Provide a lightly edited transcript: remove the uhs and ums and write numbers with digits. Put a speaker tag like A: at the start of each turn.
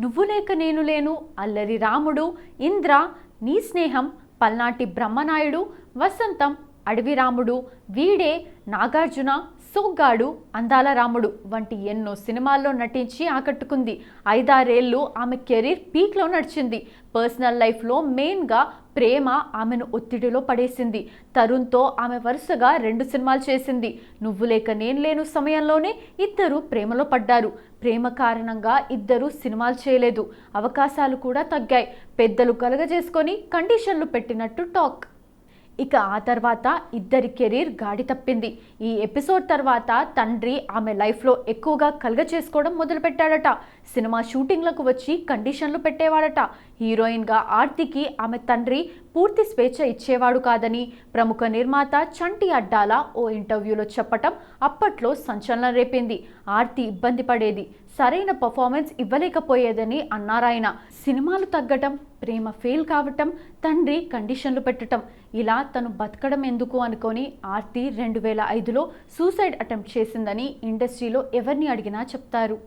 A: నువ్వు లేక నేను లేను, అల్లరి రాముడు, ఇంద్ర, నీ స్నేహం, పల్నాటి బ్రహ్మనాయుడు, వసంతం, అడవి రాముడు, వీడే, నాగార్జున, సోగ్గాడు, అందాల రాముడు వంటి ఎన్నో సినిమాల్లో నటించి ఆకట్టుకుంది. 5-6 ఏళ్ళు ఆమె కెరీర్ పీక్లో నడిచింది. పర్సనల్ లైఫ్లో మెయిన్గా ప్రేమ ఆమెను ఒత్తిడిలో పడేసింది. తరుణ్తో ఆమె వరుసగా 2 సినిమాలు చేసింది. నువ్వు లేక నేను లేను సమయంలోనే ఇద్దరు ప్రేమలో పడ్డారు. ప్రేమ కారణంగా ఇద్దరు సినిమాలు చేయలేదు. అవకాశాలు కూడా తగ్గాయి. పెద్దలు కలగజేసుకొని కండిషన్లు పెట్టినట్టు టాక్. ఇక ఆ తర్వాత ఇద్దరి కెరీర్ గాడి తప్పింది. ఈ ఎపిసోడ్ తర్వాత తండ్రి ఆమె లైఫ్లో ఎక్కువగా కలగ చేసుకోవడం మొదలుపెట్టాడట. సినిమా షూటింగ్లకు వచ్చి కండిషన్లు పెట్టేవాడట. హీరోయిన్గా ఆర్తికి ఆమె తండ్రి పూర్తి స్వేచ్ఛ ఇచ్చేవాడు కాదని ప్రముఖ నిర్మాత చంటి అడ్డాల ఓ ఇంటర్వ్యూలో చెప్పటం అప్పట్లో సంచలనం రేపింది. ఆర్తి ఇబ్బంది పడేది, సరైన పర్ఫార్మెన్స్ ఇవ్వలేకపోయేదని అన్నారాయన. సినిమాలు తగ్గటం, ప్రేమ ఫెయిల్ కావటం, తండ్రి కండిషన్లు పెట్టడం, ఇలా తను బతకడం ఎందుకు అనుకొని ఆర్తి 2005లో సూసైడ్ అటెంప్ట్ చేసిందని ఇండస్ట్రీలో ఎవరిని అడిగినా చెప్తారు.